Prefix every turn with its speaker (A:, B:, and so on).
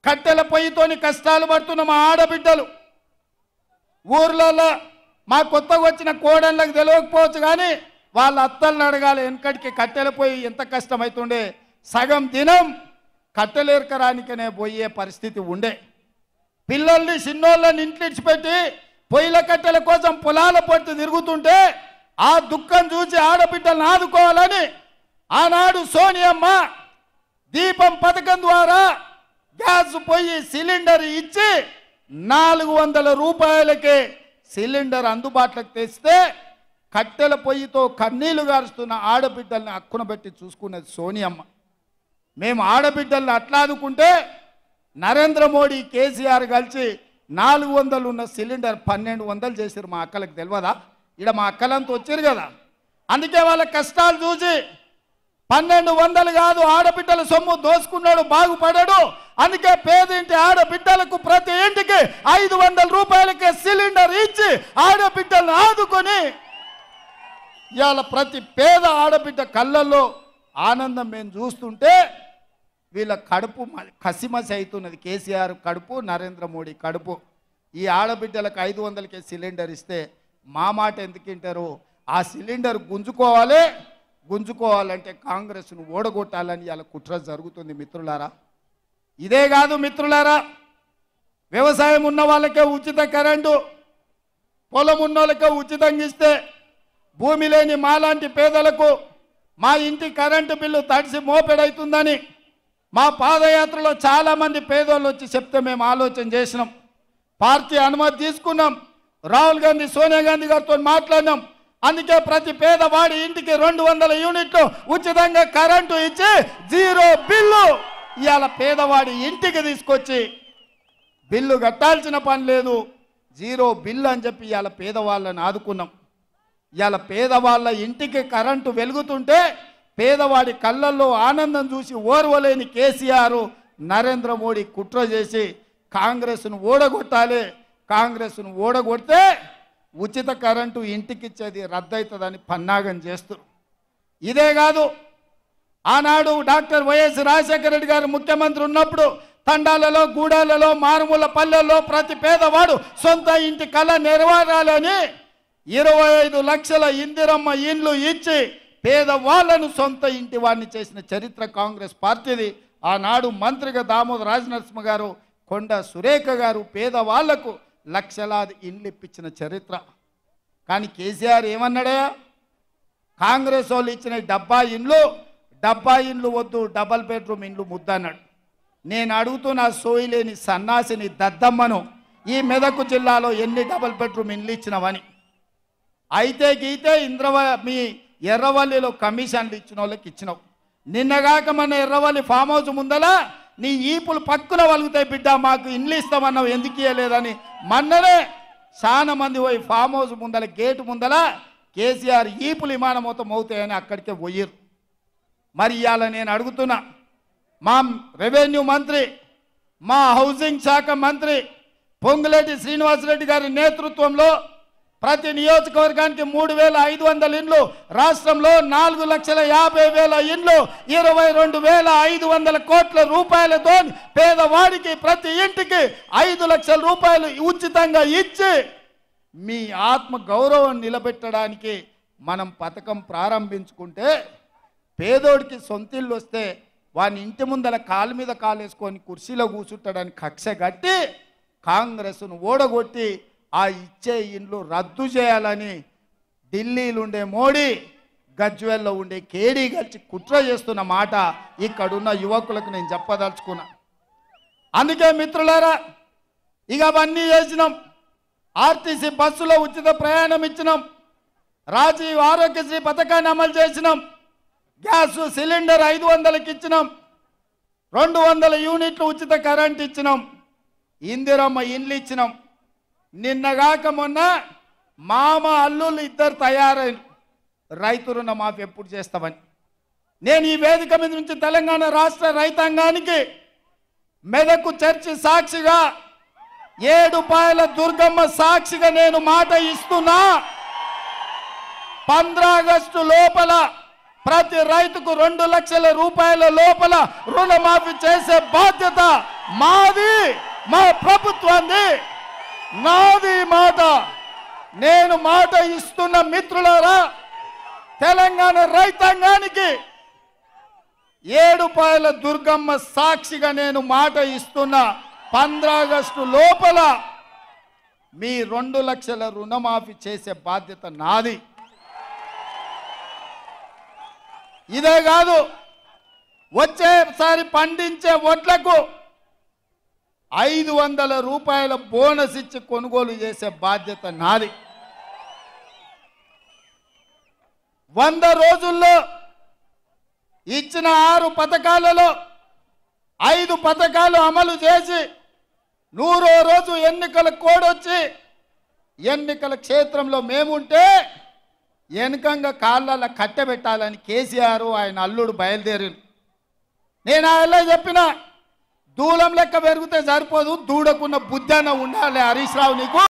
A: కట్టెల పొయ్యితోని కష్టాలు పడుతున్న మా ఆడబిడ్డలు ఊర్లలో మా కొత్తగా వచ్చిన కోడళ్ళకి తెలియకపోవచ్చు కానీ వాళ్ళ అత్తల్ని అడగాలి. వెనకటికి కట్టెల పొయ్యి ఎంత కష్టమవుతుండే, సగం దినం కట్టెలేరకరానికనే పోయే పరిస్థితి ఉండే. పిల్లల్ని చిన్నోళ్ళని ఇంట్లిడిచిపెట్టి పొయ్యిల కట్టెల కోసం పొలాల పొట్టు తిరుగుతుంటే ఆ దుఃఖం చూసి ఆడబిడ్డలను ఆదుకోవాలని ఆనాడు సోనియమ్మ దీపం పథకం ద్వారా గ్యాస్ పొయ్యి సిలిండర్ ఇచ్చి 400 రూపాయలకే సిలిండర్ అందుబాటులోకి తెస్తే కట్టెల పొయ్యితో కన్నీళ్లు గారుస్తున్న ఆడబిడ్డల్ని అక్కున పెట్టి చూసుకున్నది సోనియమ్మ. మేము ఆడబిడ్డల్ని అట్లా ఆదుకుంటే నరేంద్ర మోడీ కేసీఆర్ కలిసి 400 ఉన్న సిలిండర్ 1200 చేశారు. మా అక్కలకు తెలియదా? ఇక్కడ మా అక్కలంతా వచ్చారు కదా, అందుకే వాళ్ళ కష్టాలు చూసి 1200 కాదు ఆడబిడ్డల సొమ్ము దోసుకున్నాడు బాగుపడాడు. అందుకే పేదింటి ఆడబిడ్డలకు ప్రతి ఇంటికి 500 రూపాయలకే సిలిండర్ ఇచ్చి ఆడబిడ్డలను ఆదుకొని ఇవాళ ప్రతి పేద ఆడబిడ్డ కళ్ళల్లో ఆనందం మేము చూస్తుంటే వీళ్ళ కడుపు కసిమసి అవుతున్నది. కేసీఆర్ కడుపు, నరేంద్ర మోడీ కడుపు. ఈ ఆడబిడ్డలకు 500కే సిలిండర్ ఇస్తే మా మాట ఎందుకు వింటారు? ఆ సిలిండర్ గుంజుకోవాలంటే కాంగ్రెస్ను ఓడగొట్టాలని ఇలా కుట్ర జరుగుతుంది మిత్రులారా. ఇదే కాదు మిత్రులారా, వ్యవసాయం ఉన్న వాళ్ళకే ఉచిత కరెంటు, పొలం ఉన్న వాళ్ళకే ఉచితంగా ఇస్తే భూమి లేని మాలాంటి పేదలకు మా ఇంటి కరెంటు బిల్లు తడిసి మోపెడవుతుందని మా పాదయాత్రలో చాలామంది పేదోళ్ళు వచ్చి చెప్తే మేము ఆలోచన చేసినాం. పార్టీ అనుమతి తీసుకున్నాం. రాహుల్ గాంధీ, సోనియా గాంధీ గారితో మాట్లాడినాం. అందుకే ప్రతి పేదవాడి ఇంటికి 200 యూనిట్లు ఉచితంగా కరెంటు ఇచ్చి 0 బిల్లు ఇవాళ పేదవాడి ఇంటికి తీసుకొచ్చి బిల్లు కట్టాల్సిన పని లేదు, 0 బిల్లు అని చెప్పి ఇవాళ పేదవాళ్ళని ఆదుకున్నాం. ఇవాళ పేదవాళ్ళ ఇంటికి కరెంటు వెలుగుతుంటే పేదవాడి కళ్ళల్లో ఆనందం చూసి ఓర్వలేని కేసీఆర్, నరేంద్ర మోడీ కుట్ర చేసి కాంగ్రెస్ను ఓడగొట్టాలి, కాంగ్రెస్ను ఓడగొడితే ఉచిత కరెంటు ఇంటికిచ్చేది రద్దవుతుందని పన్నాగం చేస్తారు. ఇదే కాదు, ఆనాడు డాక్టర్ వైఎస్ రాజశేఖర రెడ్డి గారు ముఖ్యమంత్రి ఉన్నప్పుడు తండాలలో, గూడాలలో, మారుమూల పల్లెల్లో ప్రతి పేదవాడు సొంత ఇంటి కళ నెరవేరాలని 25 లక్షల ఇందిరమ్మ ఇండ్లు ఇచ్చి పేదవాళ్లను సొంత ఇంటి వాడిని చేసిన చరిత్ర కాంగ్రెస్ పార్టీది. ఆనాడు మంత్రిగా దామోదర రాజనరసింహ గారు, కొండ సురేఖ గారు పేదవాళ్లకు లక్షలాది ఇండ్లు ఇప్పించిన చరిత్ర. కానీ కేసీఆర్ ఏమన్నాడా? కాంగ్రెస్ వాళ్ళు ఇచ్చిన 70 ఇండ్లు వద్దు, డబల్ బెడ్రూమ్ ఇండ్లు ముద్దన్నాడు. నేను అడుగుతున్న సోయిలేని సన్నాసిని దద్దమ్మను ఈ మెదక్ జిల్లాలో ఎన్ని డబల్ బెడ్రూమ్ ఇండ్లు ఇచ్చినవని. అయితే గీతే మీ ఎర్రవల్లిలో కమిషన్లు ఇచ్చిన వాళ్ళకి ఇచ్చినావు. నిన్నగాక మన ఎర్రవల్లి ఫామ్ హౌస్ ముందల నీ ఈపులు పక్కున వలుగుతాయి బిడ్డ, మాకు ఇండ్లు ఇస్తామన్నావు ఎందుకు ఇవ్వలేదని మొన్ననే చాలా మంది పోయి ఫామ్ హౌస్ ముందల గేటు ముందల కేసీఆర్ ఈపులు విమానం మొత్తం అవుతాయని అక్కడికే పోయారు. మరి ఇవాళ నేను అడుగుతున్నా, మా రెవెన్యూ మంత్రి, మా హౌసింగ్ శాఖ మంత్రి పొంగులేటి శ్రీనివాసరెడ్డి గారి నేతృత్వంలో ప్రతి నియోజకవర్గానికి 3500 ఇండ్లు, రాష్ట్రంలో 4,50,000 ఇండ్లు, 22,500 కోట్ల రూపాయలతో పేదవాడికి ప్రతి ఇంటికి 5 లక్షల రూపాయలు ఉచితంగా ఇచ్చి మీ ఆత్మ గౌరవం నిలబెట్టడానికి మనం పథకం ప్రారంభించుకుంటే పేదోడికి సొంతిల్లు వస్తే వాని ఇంటి ముందల కాలు మీద కాలేసుకొని కుర్చీలో కూర్చుంటాడని కక్ష కట్టి కాంగ్రెస్ను ఓడగొట్టి ఆ ఇచ్చే ఇండ్లు రద్దు చేయాలని ఢిల్లీలో ఉండే మోడీ, గజ్వేల్లో ఉండే కేడీ కలిసి కుట్ర చేస్తున్న మాట ఇక్కడున్న యువకులకు నేను చెప్పదలుచుకున్నా. అందుకే మిత్రులారా, ఇక అవన్నీ చేసినాం. ఆర్టీసీ బస్సులో ఉచిత ప్రయాణం ఇచ్చినాం, రాజీవ్ ఆరోగ్యశ్రీ పథకాన్ని అమలు చేసినాం, గ్యాస్ సిలిండర్ 500కి ఇచ్చినాం, 200 యూనిట్లు ఉచిత కరెంట్ ఇచ్చినాం, ఇందిరమ్మ ఇండ్లు ఇచ్చినాం. నిన్నగాక మొన్న మామ అల్లుళ్ళు 2 తయారైన రైతు రుణ మాఫీ ఎప్పుడు చేస్తామని నేను ఈ వేదిక మీద నుంచి తెలంగాణ రాష్ట్ర రైతాంగానికి మెదకు చర్చి సాక్షిగా, ఏడుపాయల దుర్గమ్మ సాక్షిగా నేను మాట ఇస్తున్నా. 15 ఆగస్టు లోపల ప్రతి రైతుకు 2 లక్షల రూపాయల లోపల రుణమాఫీ చేసే బాధ్యత మాది మా ప్రభుత్వాన్ని, నాది మాట. నేను మాట ఇస్తున్న మిత్రులారా, తెలంగాణ రైతాంగానికి ఏడుపాయల దుర్గమ్మ సాక్షిగా నేను మాట ఇస్తున్నా. 15 ఆగస్టు లోపల మీ 2 లక్షల రుణమాఫీ చేసే బాధ్యత నాది. ఇదే కాదు, వచ్చేసారి పండించే వడ్లకు 500 రూపాయల బోనస్ ఇచ్చి కొనుగోలు చేసే బాధ్యత నాది. 100 రోజుల్లో ఇచ్చిన 6 పథకాలలో 5 పథకాలు అమలు చేసి 100వ రోజు ఎన్నికల కోడ్ వచ్చి ఎన్నికల క్షేత్రంలో మేముంటే వెనుకంగా కాళ్ళ కట్టబెట్టాలని కేసీఆర్ ఆయన అల్లుడు బయలుదేరారు. నేను ఆయన చెప్పిన, దూలం లెక్క పెరిగితే సరిపోదు, దూడకున్న బుద్ధి అన్న ఉండాలి హరీష్ రావు నీకు.